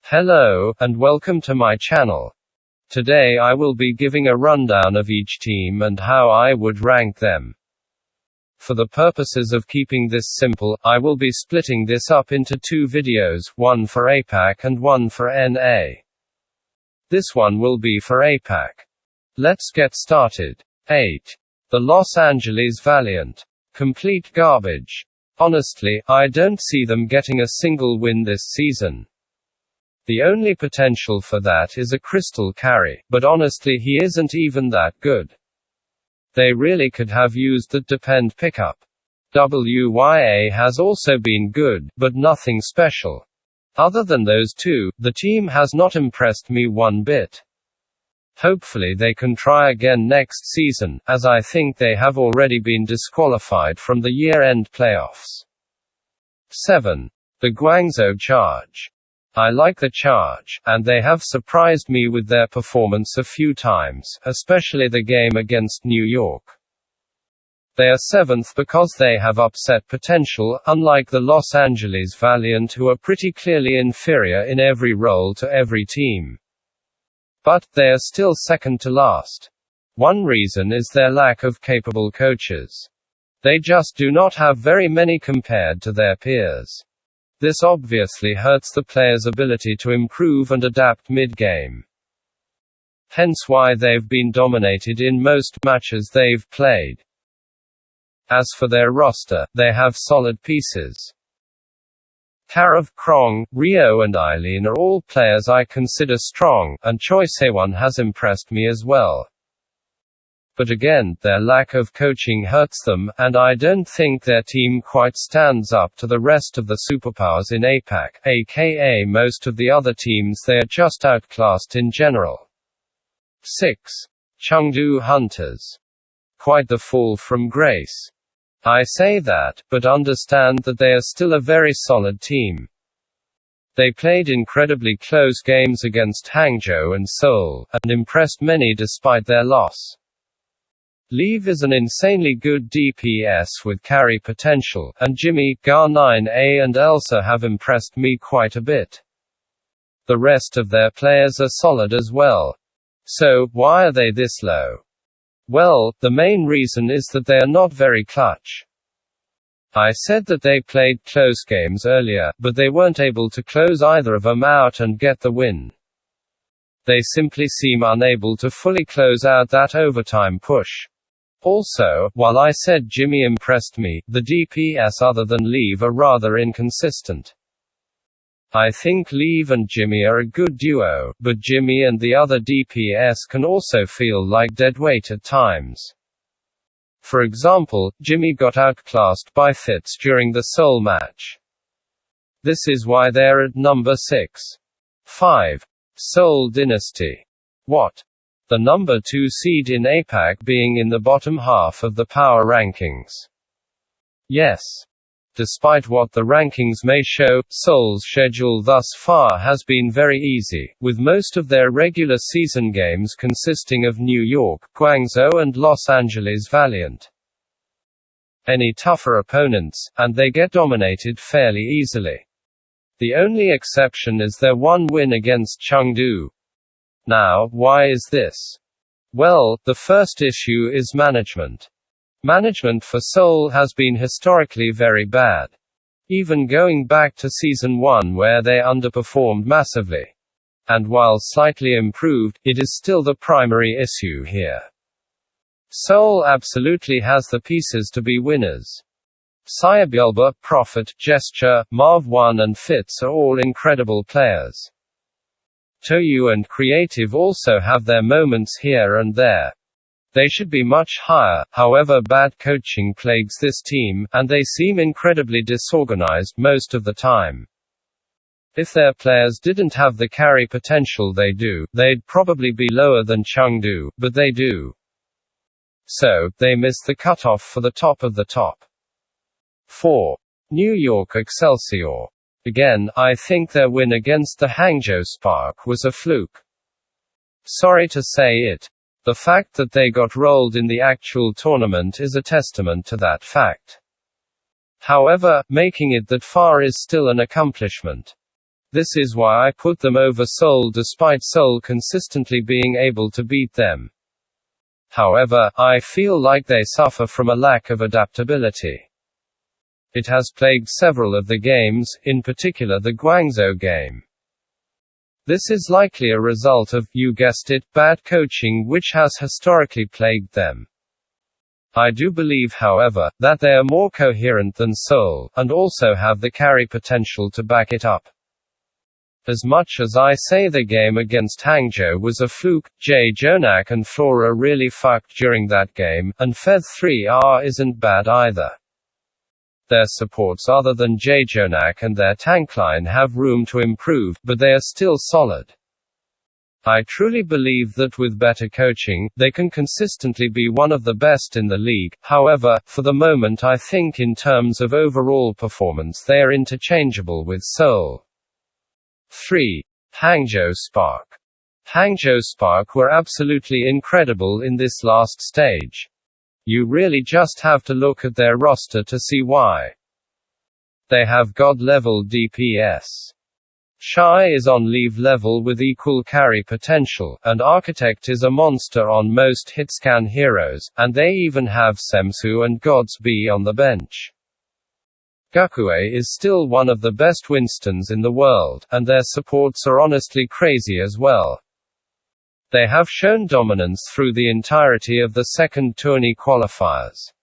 Hello, and welcome to my channel. Today I will be giving a rundown of each team and how I would rank them. For the purposes of keeping this simple, I will be splitting this up into two videos, one for APAC and one for NA. This one will be for APAC. Let's get started. 8. The Los Angeles Valiant. Complete garbage. Honestly, I don't see them getting a single win this season. The only potential for that is a crystal carry, but honestly he isn't even that good. They really could have used the depend pickup. WYA has also been good, but nothing special. Other than those two, the team has not impressed me one bit. Hopefully they can try again next season, as I think they have already been disqualified from the year-end playoffs. 7. The Guangzhou Charge. I like the Charge, and they have surprised me with their performance a few times, especially the game against New York. They are 7th because they have upset potential, unlike the Los Angeles Valiant, who are pretty clearly inferior in every role to every team. But they are still second to last. One reason is their lack of capable coaches. They just do not have very many compared to their peers. This obviously hurts the players' ability to improve and adapt mid-game. Hence why they've been dominated in most matches they've played. As for their roster, they have solid pieces. Karav, Krong, Rio and Eileen are all players I consider strong, and Choi Sewon has impressed me as well. But again, their lack of coaching hurts them, and I don't think their team quite stands up to the rest of the superpowers in APAC, aka most of the other teams. They are just outclassed in general. 6. Chengdu Hunters. Quite the fall from grace. I say that, but understand that they are still a very solid team. They played incredibly close games against Hangzhou and Seoul, and impressed many despite their loss. Leave is an insanely good DPS with carry potential, and Jimmy, Gar9A and Elsa have impressed me quite a bit. The rest of their players are solid as well. So, why are they this low? Well, the main reason is that they are not very clutch. I said that they played close games earlier, but they weren't able to close either of them out and get the win. They simply seem unable to fully close out that overtime push. Also, while I said Jimmy impressed me, the DPS other than Leave are rather inconsistent. I think Leave and Jimmy are a good duo, but Jimmy and the other DPS can also feel like deadweight at times. For example, Jimmy got outclassed by Fitz during the Seoul match. This is why they're at number 6. 5. Seoul Dynasty. What? The number 2 seed in APAC being in the bottom half of the power rankings. Yes. Despite what the rankings may show, Seoul's schedule thus far has been very easy, with most of their regular season games consisting of New York, Guangzhou and Los Angeles Valiant. Any tougher opponents, and they get dominated fairly easily. The only exception is their one win against Chengdu. Now, why is this? Well, the first issue is management. Management for Seoul has been historically very bad. Even going back to Season 1 where they underperformed massively. And while slightly improved, it is still the primary issue here. Seoul absolutely has the pieces to be winners. Sayabulba, Prophet, Gesture, Marv1 and Fitz are all incredible players. Toyu and Creative also have their moments here and there. They should be much higher, however bad coaching plagues this team, and they seem incredibly disorganized most of the time. If their players didn't have the carry potential they do, they'd probably be lower than Chengdu, but they do. So, they miss the cutoff for the top of the top. 4. New York Excelsior. Again, I think their win against the Hangzhou Spark was a fluke. Sorry to say it. The fact that they got rolled in the actual tournament is a testament to that fact. However, making it that far is still an accomplishment. This is why I put them over Seoul despite Seoul consistently being able to beat them. However, I feel like they suffer from a lack of adaptability. It has plagued several of the games, in particular the Guangzhou game. This is likely a result of, you guessed it, bad coaching which has historically plagued them. I do believe, however, that they are more coherent than Seoul, and also have the carry potential to back it up. As much as I say the game against Hangzhou was a fluke, Jay Jonak and Flora really fucked during that game, and Fed 3R isn't bad either. Their supports other than Jay Jonak and their tank line have room to improve, but they are still solid. I truly believe that with better coaching, they can consistently be one of the best in the league. However, for the moment I think in terms of overall performance they are interchangeable with Seoul. 3. Hangzhou Spark. Hangzhou Spark were absolutely incredible in this last stage. You really just have to look at their roster to see why. They have god-level DPS. Shy is on leave level with equal carry potential, and Architect is a monster on most hitscan heroes, and they even have Semsu and Gods B on the bench. Gakue is still one of the best Winstons in the world, and their supports are honestly crazy as well. They have shown dominance through the entirety of the second tourney qualifiers.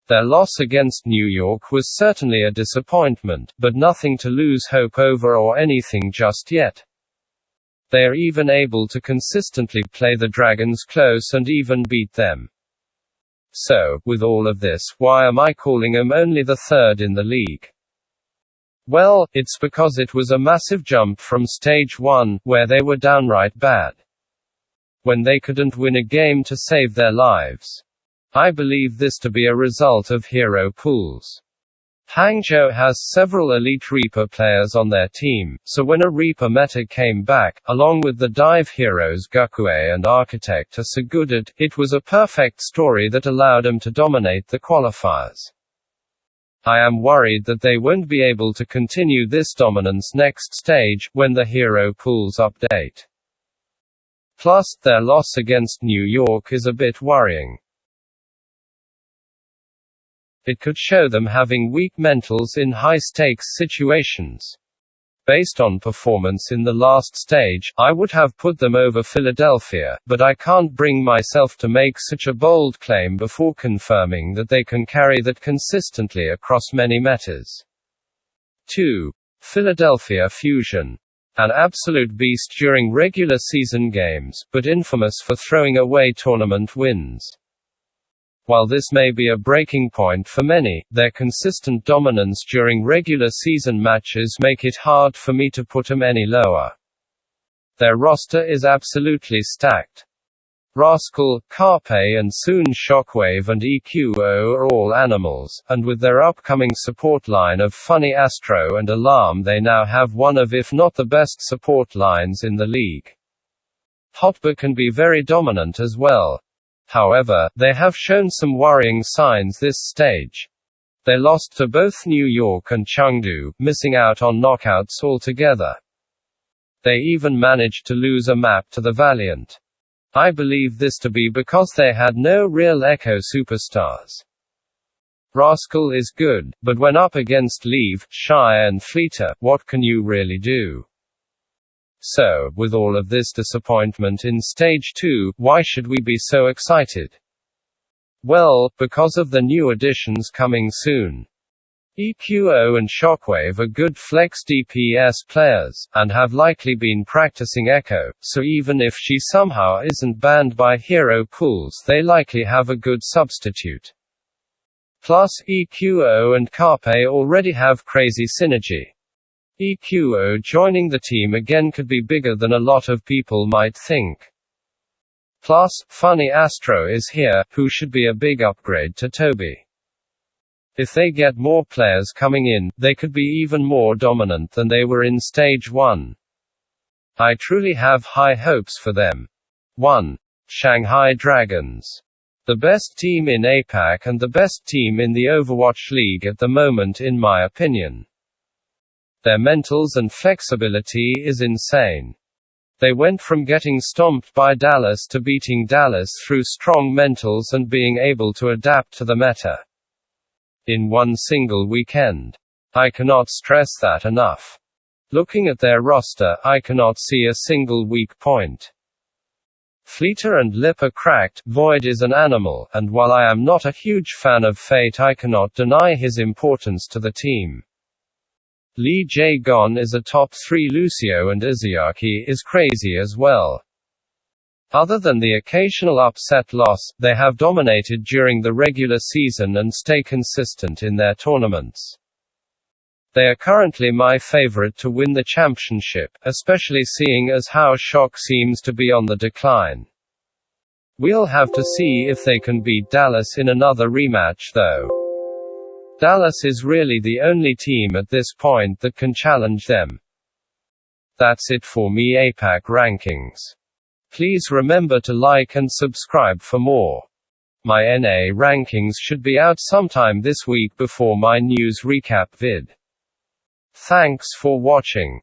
Their loss against New York was certainly a disappointment, but nothing to lose hope over or anything just yet. They are even able to consistently play the Dragons close and even beat them. So, with all of this, why am I calling them only the third in the league? Well, it's because it was a massive jump from stage 1, where they were downright bad. When they couldn't win a game to save their lives. I believe this to be a result of hero pools. Hangzhou has several elite Reaper players on their team, so when a Reaper meta came back, along with the dive heroes Gakue and Architect are so good at, it was a perfect story that allowed them to dominate the qualifiers. I am worried that they won't be able to continue this dominance next stage, when the hero pools update. Plus, their loss against New York is a bit worrying. It could show them having weak mentals in high-stakes situations. Based on performance in the last stage, I would have put them over Philadelphia, but I can't bring myself to make such a bold claim before confirming that they can carry that consistently across many metas. 2. Philadelphia Fusion. An absolute beast during regular season games, but infamous for throwing away tournament wins. While this may be a breaking point for many, their consistent dominance during regular season matches make it hard for me to put them any lower. Their roster is absolutely stacked. Rascal, Carpe and soon Shockwave and EQO are all animals, and with their upcoming support line of Funny Astro and Alarm they now have one of if not the best support lines in the league. Hotba can be very dominant as well. However, they have shown some worrying signs this stage. They lost to both New York and Chengdu, missing out on knockouts altogether. They even managed to lose a map to the Valiant. I believe this to be because they had no real Echo superstars. Rascal is good, but when up against Leave, Shy and Fleeter, what can you really do? So, with all of this disappointment in Stage 2, why should we be so excited? Well, because of the new additions coming soon. EQO and Shockwave are good flex DPS players, and have likely been practicing Echo, so even if she somehow isn't banned by hero pools they likely have a good substitute. Plus, EQO and Carpe already have crazy synergy. EQO joining the team again could be bigger than a lot of people might think. Plus, Funny Astro is here, who should be a big upgrade to Toby. If they get more players coming in, they could be even more dominant than they were in Stage 1. I truly have high hopes for them. 1. Shanghai Dragons. The best team in APAC and the best team in the Overwatch League at the moment in my opinion. Their mentals and flexibility is insane. They went from getting stomped by Dallas to beating Dallas through strong mentals and being able to adapt to the meta in one single weekend. I cannot stress that enough. Looking at their roster, I cannot see a single weak point. Fleeter and Lip are cracked, Void is an animal, and while I am not a huge fan of Fate, I cannot deny his importance to the team. Lee Jae-gon is a top 3 Lucio, and Izayaki is crazy as well. Other than the occasional upset loss, they have dominated during the regular season and stay consistent in their tournaments. They are currently my favorite to win the championship, especially seeing as how Shock seems to be on the decline. We'll have to see if they can beat Dallas in another rematch though. Dallas is really the only team at this point that can challenge them. That's it for me APAC rankings. Please remember to like and subscribe for more. My NA rankings should be out sometime this week before my news recap vid. Thanks for watching.